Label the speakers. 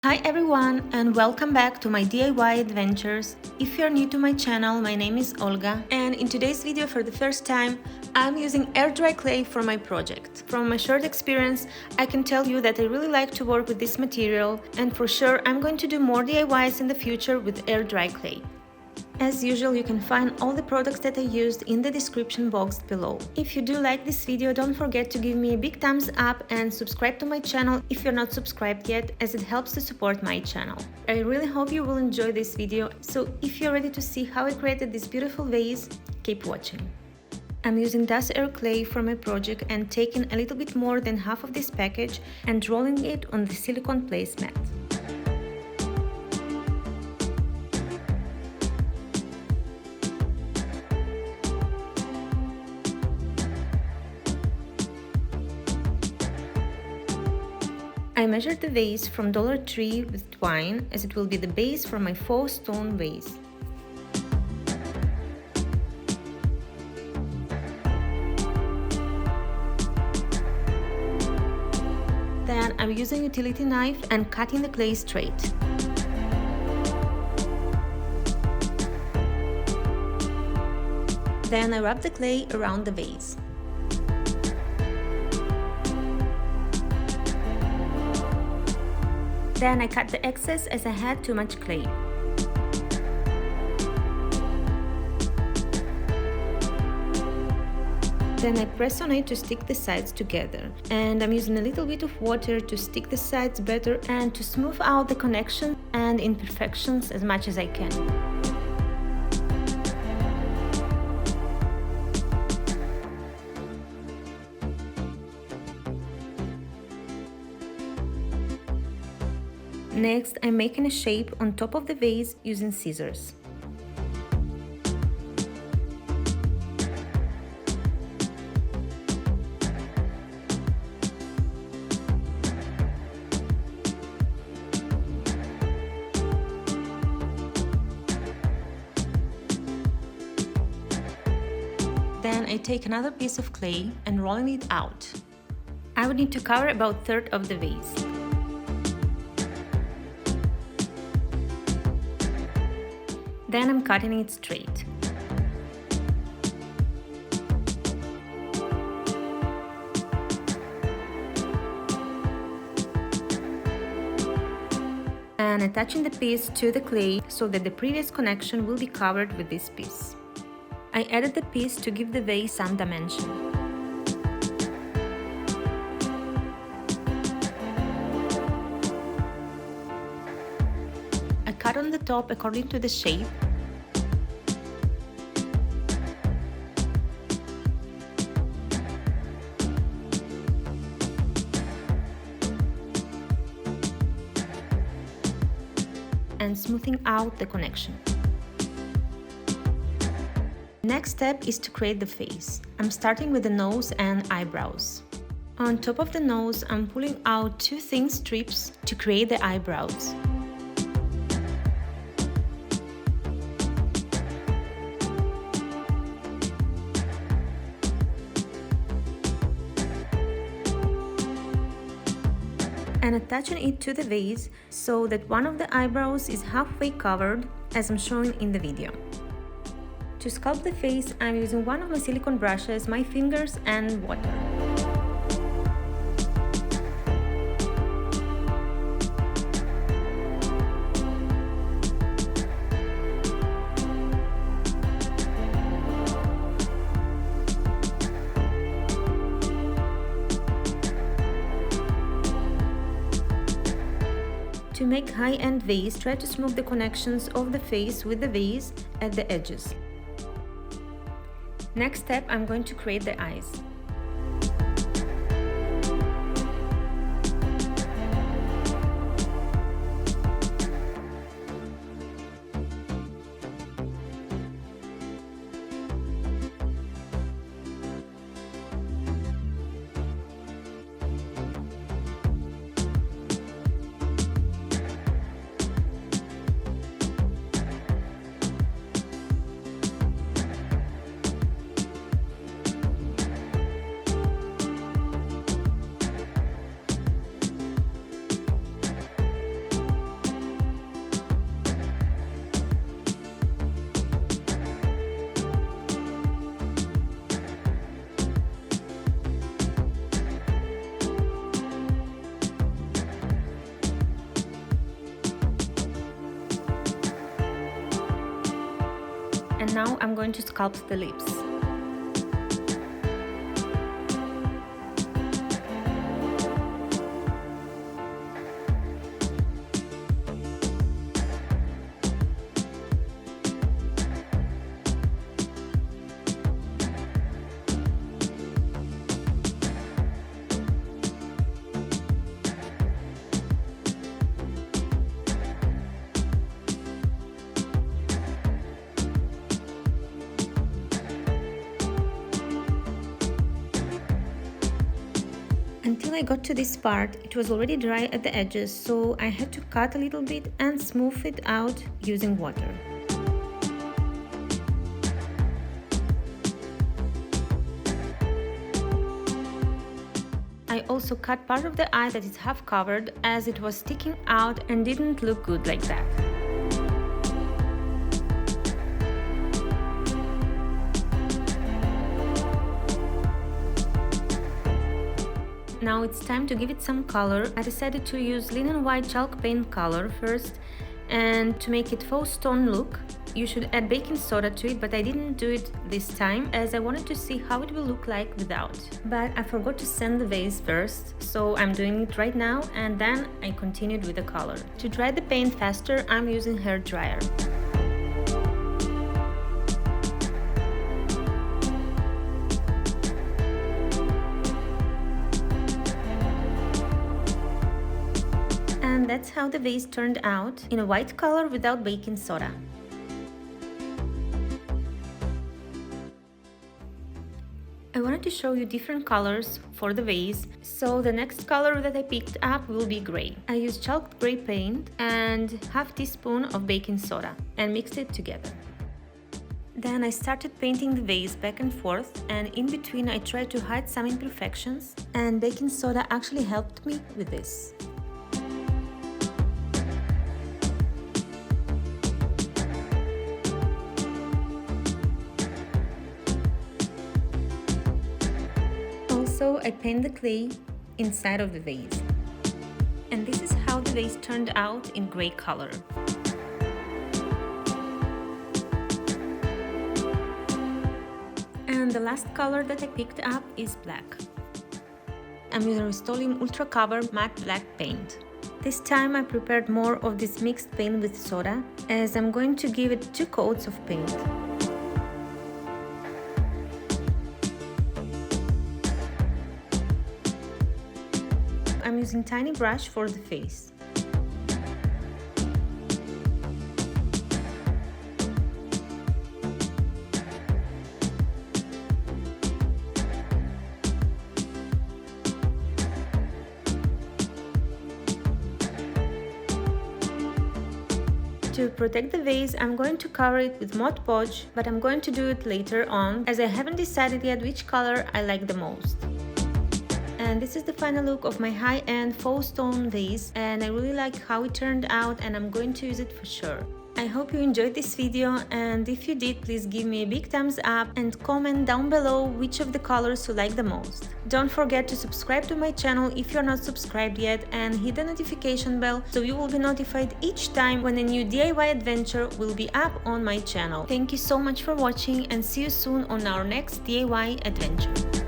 Speaker 1: Hi everyone and welcome back to my DIY adventures. If you're new to my channel, my name is Olga and in today's video for the first time I'm using air dry clay for my project. From my short experience, I can tell you that I really like to work with this material and for sure I'm going to do more DIYs in the future with air dry clay. As usual, you can find all the products that I used in the description box below. If you do like this video, don't forget to give me a big thumbs up and subscribe to my channel if you're not subscribed yet, as it helps to support my channel. I really hope you will enjoy this video, so if you're ready to see how I created this beautiful vase, keep watching. I'm using das air clay for my project and taking a little bit more than half of this package and rolling it on the silicone placemat. I measured the vase from Dollar Tree with twine, as it will be the base for my faux stone vase. Then I'm using a utility knife and cutting the clay straight. Then I rub the clay around the vase. Then I cut the excess as I had too much clay. Then I press on it to stick the sides together. And I'm using a little bit of water to stick the sides better and to smooth out the connection and imperfections as much as I can. Next, I'm making a shape on top of the vase using scissors. Then I take another piece of clay and rolling it out. I would need to cover about a third of the vase. Then I'm cutting it straight. And attaching the piece to the clay so that the previous connection will be covered with this piece. I added the piece to give the vase some dimension. I cut on the top according to the shape. And smoothing out the connection. Next step is to create the face. I'm starting with the nose and eyebrows. On top of the nose, I'm pulling out two thin strips to create the eyebrows. And attaching it to the vase so that one of the eyebrows is halfway covered, as I'm showing in the video. To sculpt the face, I'm using one of my silicone brushes, my fingers and water. To make high-end vase, try to smooth the connections of the face with the vase at the edges. Next step, I'm going to create the eyes. And now I'm going to sculpt the lips. Until I got to this part, it was already dry at the edges, so I had to cut a little bit and smooth it out using water. I also cut part of the eye that is half covered, as it was sticking out and didn't look good like that. Now it's time to give it some color. I decided to use linen white chalk paint color first, and to make it faux stone look, you should add baking soda to it, but I didn't do it this time as I wanted to see how it will look like without. But I forgot to sand the vase first, so I'm doing it right now, and then I continued with the color. To dry the paint faster, I'm using hair dryer. And that's how the vase turned out, in a white color without baking soda. I wanted to show you different colors for the vase, so the next color that I picked up will be gray. I used chalked gray paint and half teaspoon of baking soda and mixed it together. Then I started painting the vase back and forth, and in between I tried to hide some imperfections, and baking soda actually helped me with this. Also, I paint the clay inside of the vase. And this is how the vase turned out in gray color. And the last color that I picked up is black. I'm using Rust-Oleum Ultra Cover matte black paint. This time I prepared more of this mixed paint with soda, as I'm going to give it 2 coats of paint. I'm using tiny brush for the face. To protect the vase, I'm going to cover it with matte Podge, but I'm going to do it later on, as I haven't decided yet which color I like the most. And this is the final look of my high-end faux stone vase, and I really like how it turned out, and I'm going to use it for sure. I hope you enjoyed this video, and if you did, please give me a big thumbs up and comment down below which of the colors you like the most. Don't forget to subscribe to my channel if you're not subscribed yet, and hit the notification bell so you will be notified each time when a new DIY adventure will be up on my channel. Thank you so much for watching, and see you soon on our next DIY adventure.